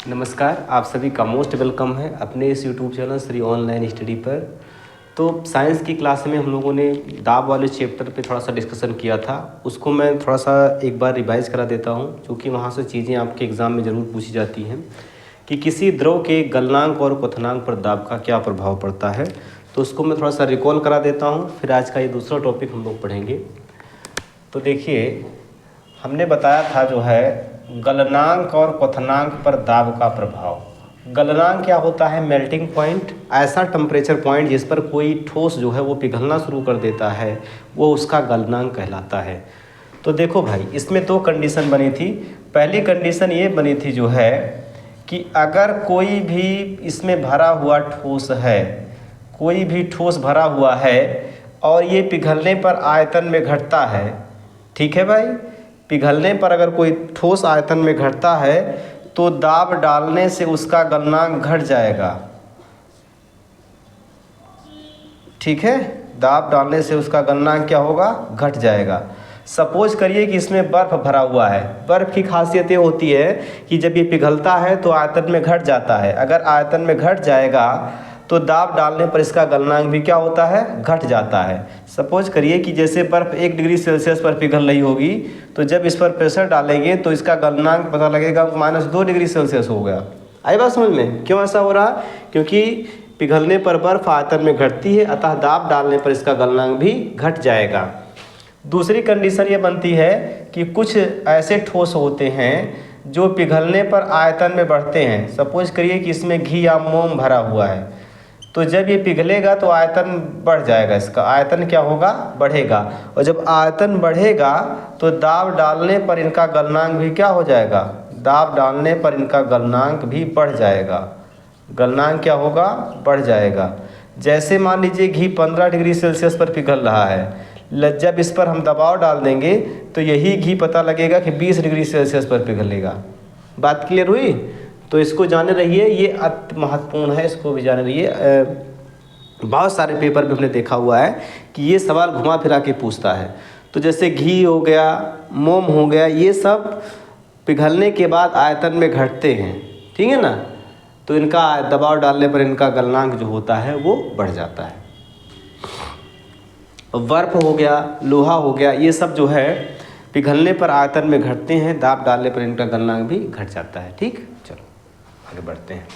नमस्कार, आप सभी का मोस्ट वेलकम है अपने इस YouTube channel Shri online study पर। तो साइंस की क्लास में हम लोगों ने दाब वाले चैप्टर पे थोड़ा सा डिस्कशन किया था, उसको मैं थोड़ा सा एक बार रिवाइज करा देता हूँ, क्योंकि वहाँ से चीज़ें आपके एग्ज़ाम में ज़रूर पूछी जाती हैं कि किसी द्रव के गलनांक और क्वथनांक पर दाब का क्या प्रभाव पड़ता है। तो उसको मैं थोड़ा सा रिकॉल करा देता हूँ, फिर आज का ये दूसरा टॉपिक हम लोग पढ़ेंगे। तो देखिए, हमने बताया था जो है गलनांक और क्वथनांक पर दाब का प्रभाव। गलनांक क्या होता है? मेल्टिंग पॉइंट, ऐसा टेम्परेचर पॉइंट जिस पर कोई ठोस जो है वो पिघलना शुरू कर देता है, वो उसका गलनांक कहलाता है। तो देखो भाई, इसमें दो कंडीशन बनी थी। पहली कंडीशन ये बनी थी जो है कि अगर कोई भी इसमें भरा हुआ ठोस है, कोई भी ठोस भरा हुआ है और ये पिघलने पर आयतन में घटता है, ठीक है भाई, पिघलने पर अगर कोई ठोस आयतन में घटता है तो दाब डालने से उसका गलनांक घट जाएगा। ठीक है, दाब डालने से उसका गलनांक क्या होगा? घट जाएगा। सपोज करिए कि इसमें बर्फ़ भरा हुआ है। बर्फ़ की खासियत ये होती है कि जब ये पिघलता है तो आयतन में घट जाता है। अगर आयतन में घट जाएगा तो दाब डालने पर इसका गलनांक भी क्या होता है? घट जाता है। सपोज करिए कि जैसे बर्फ़ 1 डिग्री सेल्सियस पर पिघल रही होगी, तो जब इस पर प्रेशर डालेंगे तो इसका गलनांक पता लगेगा -2 डिग्री सेल्सियस हो गया। आई बात समझ में? क्यों ऐसा हो रहा? क्योंकि पिघलने पर बर्फ़ आयतन में घटती है, अतः दाब डालने पर इसका गलनांक भी घट जाएगा। दूसरी कंडीशन ये बनती है कि कुछ ऐसे ठोस होते हैं जो पिघलने पर आयतन में बढ़ते हैं। सपोज करिए कि इसमें घी या मोम भरा हुआ है, तो जब ये पिघलेगा तो आयतन बढ़ जाएगा, इसका आयतन क्या होगा? बढ़ेगा। और जब आयतन बढ़ेगा तो दाब डालने पर इनका गलनांक भी क्या हो जाएगा? दाब डालने पर इनका गलनांक भी बढ़ जाएगा। गलनांक क्या होगा? बढ़ जाएगा। जैसे मान लीजिए घी 15 डिग्री सेल्सियस पर पिघल रहा है, जब इस पर हम दबाव डाल देंगे तो यही घी पता लगेगा कि 20 डिग्री सेल्सियस पर पिघलेगा। बात क्लियर हुई? तो इसको जाने रहिए, ये अति महत्वपूर्ण है, इसको भी जाने रहिए। बहुत सारे पेपर में हमने देखा हुआ है कि ये सवाल घुमा फिरा के पूछता है। तो जैसे घी हो गया, मोम हो गया, ये सब पिघलने के बाद आयतन में घटते हैं, ठीक है ना, तो इनका दबाव डालने पर इनका गलनांक जो होता है वो बढ़ जाता है। बर्फ़ हो गया, लोहा हो गया, ये सब जो है पिघलने पर आयतन में घटते हैं, दाब डालने पर इनका गलनांक भी घट जाता है। ठीक, चलो आगे बढ़ते हैं।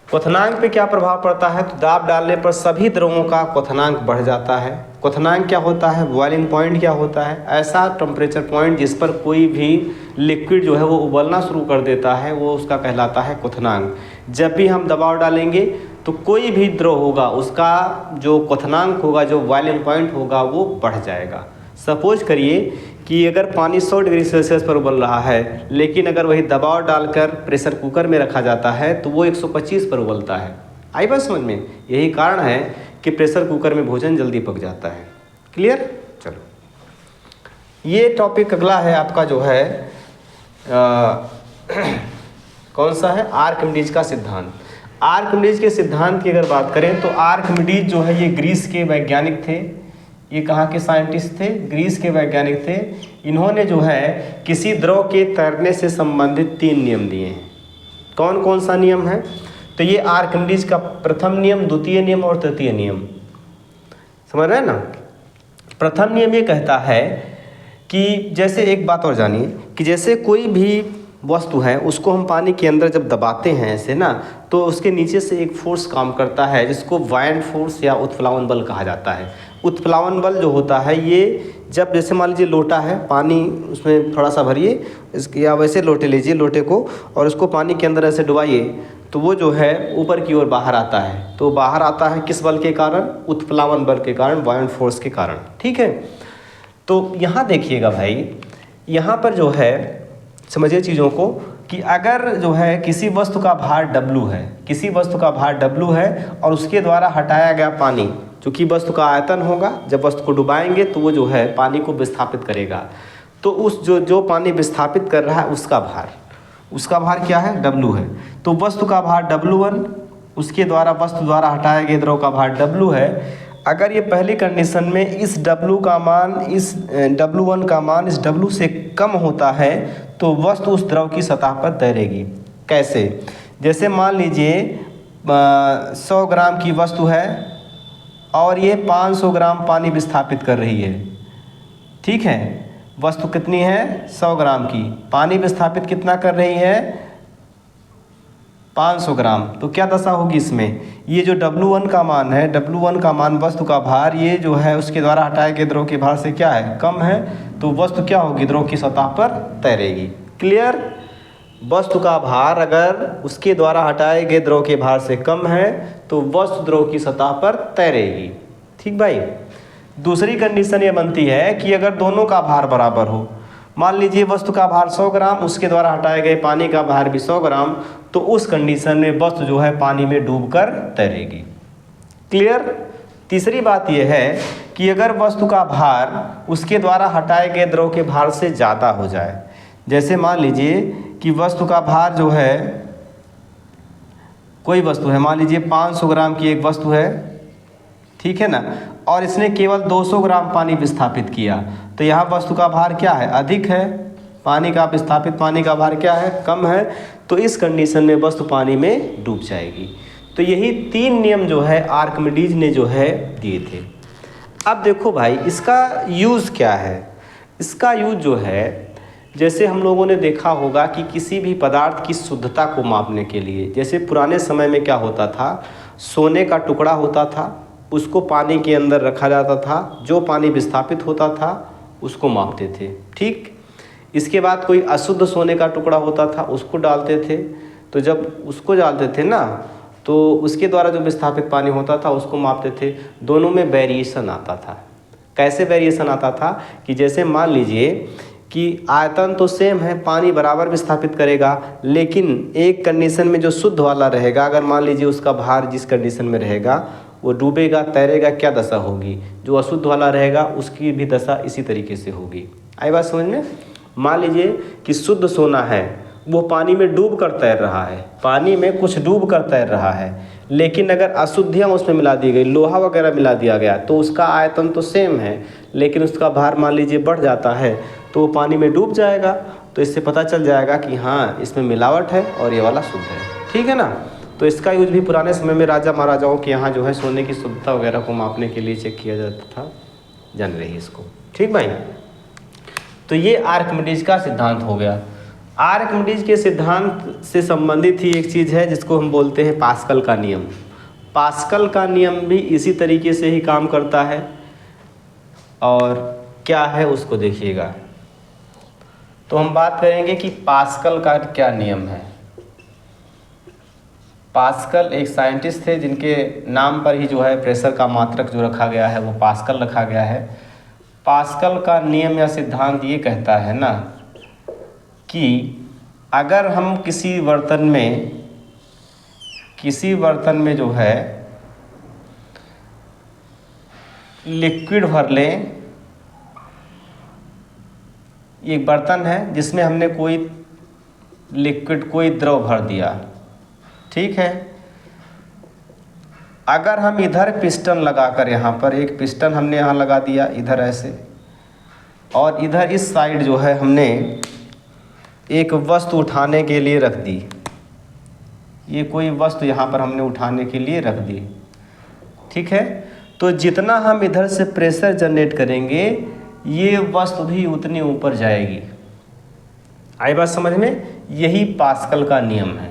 क्वथनांक पे क्या प्रभाव पड़ता है? तो दाब डालने पर सभी द्रवों का क्वथनांक बढ़ जाता है। क्वथनांक क्या होता है? बॉइलिंग पॉइंट क्या होता है? ऐसा टेम्परेचर पॉइंट जिस पर कोई भी लिक्विड जो है वो उबलना शुरू कर देता है, वो उसका कहलाता है क्वथनांक। जब भी हम दबाव डालेंगे तो कोई भी द्रव होगा, उसका जो क्वथनांक होगा, जो बॉइलिंग पॉइंट होगा, वो बढ़ जाएगा। सपोज करिए कि अगर पानी 100 डिग्री सेल्सियस पर उबल रहा है, लेकिन अगर वही दबाव डालकर प्रेशर कुकर में रखा जाता है तो वो 125 पर उबलता है। आई बात समझ में? यही कारण है कि प्रेशर कुकर में भोजन जल्दी पक जाता है। क्लियर? चलो, ये टॉपिक अगला है आपका जो है कौन सा है? आर्किमिडीज का सिद्धांत। आर्किमिडीज के सिद्धांत की अगर बात करें तो आर्किमिडीज जो है ये ग्रीस के वैज्ञानिक थे। ये कहाँ के साइंटिस्ट थे? ग्रीस के वैज्ञानिक थे। इन्होंने जो है किसी द्रव के तैरने से संबंधित 3 नियम दिए हैं। कौन कौन सा नियम है? तो ये आर्किमिडीज का प्रथम नियम, द्वितीय नियम और तृतीय नियम। समझ रहे हैं ना? प्रथम नियम ये कहता है कि जैसे एक बात और जानिए कि जैसे कोई भी वस्तु है उसको हम पानी के अंदर जब दबाते हैं ऐसे ना, तो उसके नीचे से एक फोर्स काम करता है जिसको बायएंड फोर्स या उत्प्लावन बल कहा जाता है। उत्प्लावन बल जो होता है ये जब जैसे मान लीजिए लोटा है, पानी उसमें थोड़ा सा भरिए, या वैसे लोटे लीजिए लोटे को और उसको पानी के अंदर ऐसे डुबाइए, तो वो जो है ऊपर की ओर बाहर आता है। तो बाहर आता है किस बल के कारण? उत्प्लावन बल के कारण, बायएंड फोर्स के कारण। ठीक है, तो यहाँ देखिएगा भाई, यहाँ पर जो है समझिए चीज़ों को कि अगर जो है किसी वस्तु का भार W है, किसी वस्तु का भार W है और उसके द्वारा हटाया गया पानी, चूँकि वस्तु का आयतन होगा, जब वस्तु को डुबाएंगे तो वो जो है पानी को विस्थापित करेगा। तो उस जो पानी विस्थापित कर रहा है उसका भार क्या है? W है। तो वस्तु का भार W1, उसके द्वारा वस्तु द्वारा हटाया गया द्रव का भार W है। अगर ये पहली कंडीशन में इस W का मान, इस W1 का मान इस W से कम होता है तो वस्तु उस द्रव की सतह पर तैरेगी। कैसे? जैसे मान लीजिए 100 ग्राम की वस्तु है और ये 500 ग्राम पानी विस्थापित कर रही है, ठीक है। वस्तु कितनी है? 100 ग्राम की, पानी विस्थापित कितना कर रही है? 500 ग्राम। तो क्या दशा होगी इसमें? ये जो W1 का मान है, W1 का मान वस्तु का भार, ये जो है उसके द्वारा हटाए गए द्रव के भार से क्या है? कम है। तो वस्तु क्या होगी? द्रव की सतह पर तैरेगी। क्लियर? वस्तु का भार अगर उसके द्वारा हटाए गए द्रव के भार से कम है तो वस्तु द्रव की सतह पर तैरेगी। ठीक भाई। दूसरी कंडीशन ये बनती है कि अगर दोनों का भार बराबर हो, मान लीजिए वस्तु का भार 100 ग्राम, उसके द्वारा हटाए गए पानी का भार भी 100 ग्राम, तो उस कंडीशन में वस्तु जो है पानी में डूबकर तैरेगी। क्लियर? तीसरी बात यह है कि अगर वस्तु का भार उसके द्वारा हटाए गए द्रव के भार से ज़्यादा हो जाए, जैसे मान लीजिए कि वस्तु का भार जो है, कोई वस्तु है, मान लीजिए 500 ग्राम की एक वस्तु है, ठीक है ना, और इसने केवल 200 ग्राम पानी विस्थापित किया, तो यहाँ वस्तु का भार क्या है? अधिक है। पानी का विस्थापित पानी का भार क्या है? कम है। तो इस कंडीशन में वस्तु पानी में डूब जाएगी। तो यही 3 नियम जो है आर्किमिडीज ने जो है दिए थे। अब देखो भाई, इसका यूज़ क्या है? इसका यूज़ जो है, जैसे हम लोगों ने देखा होगा कि किसी भी पदार्थ की शुद्धता को मापने के लिए, जैसे पुराने समय में क्या होता था, सोने का टुकड़ा होता था, उसको पानी के अंदर रखा जाता था, जो पानी विस्थापित होता था उसको मापते थे, ठीक। इसके बाद कोई अशुद्ध सोने का टुकड़ा होता था, उसको डालते थे, तो जब उसको डालते थे ना, तो उसके द्वारा जो विस्थापित पानी होता था उसको मापते थे। दोनों में वेरिएशन आता था। कैसे वेरिएशन आता था कि जैसे मान लीजिए कि आयतन तो सेम है, पानी बराबर विस्थापित करेगा, लेकिन एक कंडीशन में जो शुद्ध वाला रहेगा, अगर मान लीजिए उसका भार जिस कंडीशन में रहेगा वो डूबेगा, तैरेगा, क्या दशा होगी? जो अशुद्ध वाला रहेगा उसकी भी दशा इसी तरीके से होगी। आई बात समझ में? मान लीजिए कि शुद्ध सोना है, वो पानी में डूब कर तैर रहा है, पानी में कुछ डूब कर तैर रहा है, लेकिन अगर अशुद्धियाँ उसमें मिला दी गई, लोहा वगैरह मिला दिया गया, तो उसका आयतन तो सेम है, लेकिन उसका भार मान लीजिए बढ़ जाता है, तो वो पानी में डूब जाएगा। तो इससे पता चल जाएगा कि हाँ, इसमें मिलावट है और ये वाला शुद्ध है। ठीक है ना? तो इसका यूज भी पुराने समय में राजा महाराजाओं के यहाँ जो है सोने की शुद्धता वगैरह को मापने के लिए चेक किया जाता था। जान रही है इसको? ठीक भाई। तो ये आर्किमिडीज का सिद्धांत हो गया। आर्किमिडीज के सिद्धांत से संबंधित ही एक चीज़ है जिसको हम बोलते हैं पास्कल का नियम। पास्कल का नियम भी इसी तरीके से ही काम करता है, और क्या है उसको देखिएगा। तो हम बात करेंगे कि पास्कल का क्या नियम है। पास्कल एक साइंटिस्ट थे जिनके नाम पर ही जो है प्रेशर का मात्रक जो रखा गया है वो पास्कल रखा गया है। पास्कल का नियम या सिद्धांत ये कहता है ना कि अगर हम किसी बर्तन में जो है लिक्विड भर लें, एक बर्तन है जिसमें हमने कोई लिक्विड, कोई द्रव भर दिया, ठीक है। अगर हम इधर पिस्टन लगाकर, यहाँ पर एक पिस्टन हमने यहाँ लगा दिया इधर ऐसे, और इधर इस साइड जो है हमने एक वस्तु उठाने के लिए रख दी, ये कोई वस्तु यहाँ पर हमने उठाने के लिए रख दी, ठीक है। तो जितना हम इधर से प्रेशर जनरेट करेंगे ये वस्तु भी उतनी ऊपर जाएगी। आई बात समझ में? यही पास्कल का नियम है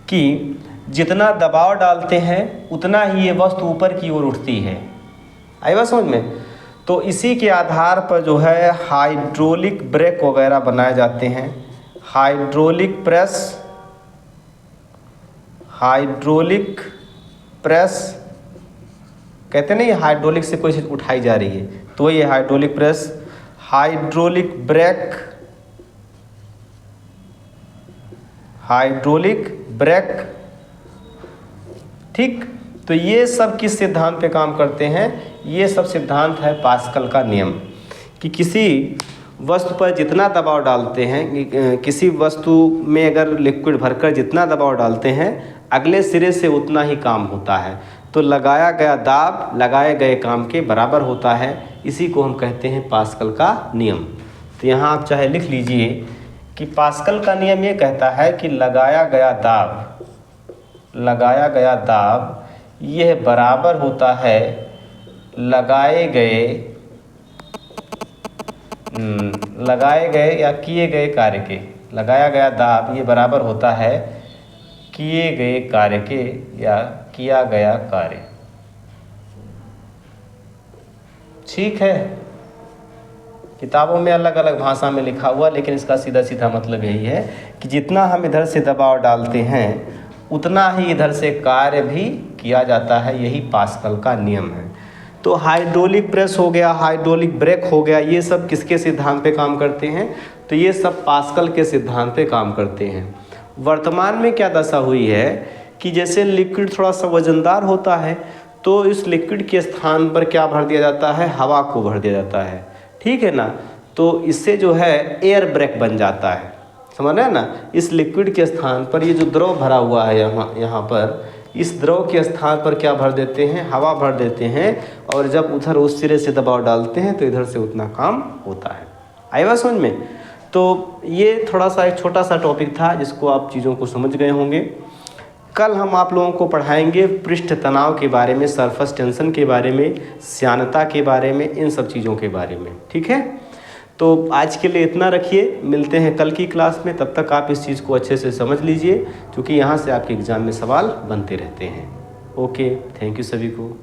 कि जितना दबाव डालते हैं उतना ही ये वस्तु ऊपर की ओर उठती है। आई बात समझ में? तो इसी के आधार पर जो है हाइड्रोलिक ब्रेक वगैरह बनाए जाते हैं। हाइड्रोलिक प्रेस कहते नहीं, हाइड्रोलिक से कोई चीज़ उठाई जा रही है तो ये हाइड्रोलिक प्रेस, हाइड्रोलिक ब्रेक, ठीक। तो ये सब किस सिद्धांत पे काम करते हैं? ये सब सिद्धांत है पास्कल का नियम कि किसी वस्तु पर जितना दबाव डालते हैं, किसी वस्तु में अगर लिक्विड भरकर जितना दबाव डालते हैं अगले सिरे से उतना ही काम होता है। तो लगाया गया दाब लगाए गए काम के बराबर होता है। इसी को हम कहते हैं पास्कल का नियम। तो यहाँ आप चाहे लिख लीजिए कि पास्कल का नियम ये कहता है कि लगाया गया दाब यह बराबर होता है लगाए गए या किए गए कार्य के। लगाया गया दाब ये बराबर होता है किए गए कार्य के या किया गया कार्य। ठीक है, किताबों में अलग अलग भाषा में लिखा हुआ, लेकिन इसका सीधा सीधा मतलब यही है कि जितना हम इधर से दबाव डालते हैं उतना ही इधर से कार्य भी किया जाता है। यही पास्कल का नियम है। तो हाइड्रोलिक प्रेस हो गया, हाइड्रोलिक ब्रेक हो गया, ये सब किसके सिद्धांत पे काम करते हैं? तो ये सब पास्कल के सिद्धांत पे काम करते हैं। वर्तमान में क्या दशा हुई है कि जैसे लिक्विड थोड़ा सा वजनदार होता है तो इस लिक्विड के स्थान पर क्या भर दिया जाता है? हवा को भर दिया जाता है। ठीक है ना? तो इससे जो है एयर ब्रेक बन जाता है, समझ रहे हैं ना? इस लिक्विड के स्थान पर ये जो द्रव भरा हुआ है यहाँ पर, इस द्रव के स्थान पर क्या भर देते हैं? हवा भर देते हैं। और जब उधर उस सिरे से दबाव डालते हैं तो इधर से उतना काम होता है। आई बात समझ में? तो ये थोड़ा सा एक छोटा सा टॉपिक था जिसको आप चीज़ों को समझ गए होंगे। कल हम आप लोगों को पढ़ाएंगे पृष्ठ तनाव के बारे में, सरफेस टेंशन के बारे में, श्यानता के बारे में, इन सब चीज़ों के बारे में। ठीक है, तो आज के लिए इतना रखिए, मिलते हैं कल की क्लास में। तब तक आप इस चीज़ को अच्छे से समझ लीजिए क्योंकि यहाँ से आपके एग्ज़ाम में सवाल बनते रहते हैं। ओके, थैंक यू सभी को।